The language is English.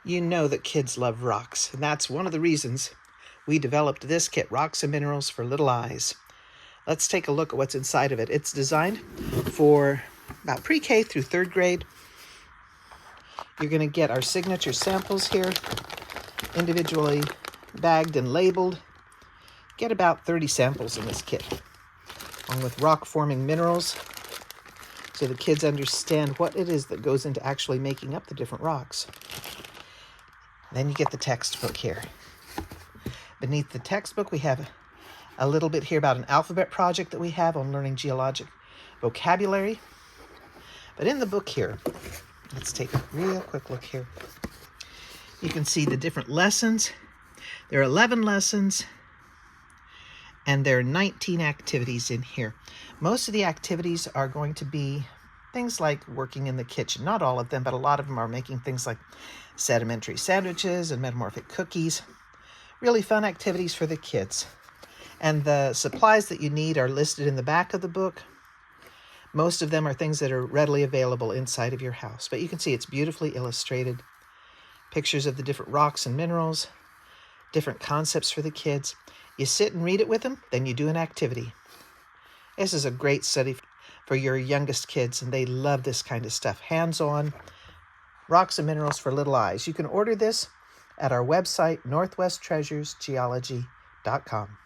You know that kids love rocks, and that's one of the reasons we developed this kit, Rocks and Minerals for Little Eyes. Let's take a look at what's inside of it. It's designed for about pre-K through third grade. You're going to get our signature samples here, individually bagged and labeled. Get about 30 samples in this kit, along with rock-forming minerals, so the kids understand what it is that goes into actually making up the different rocks. Then you get the textbook here. Beneath the textbook, we have a little bit here about an alphabet project that we have on learning geologic vocabulary. But in the book here, let's take a real quick look here. You can see the different lessons. There are 11 lessons, and there are 19 activities in here. Most of the activities are going to be things like working in the kitchen. Not all of them, but a lot of them are making things like sedimentary sandwiches and metamorphic cookies. Really fun activities for the kids. And the supplies that you need are listed in the back of the book. Most of them are things that are readily available inside of your house. But you can see it's beautifully illustrated. Pictures of the different rocks and minerals, different concepts for the kids. You sit and read it with them, then you do an activity. This is a great study for your youngest kids, and they love this kind of stuff. Hands-on, Rocks and Minerals for Little Eyes. You can order this at our website, northwesttreasuresgeology.com.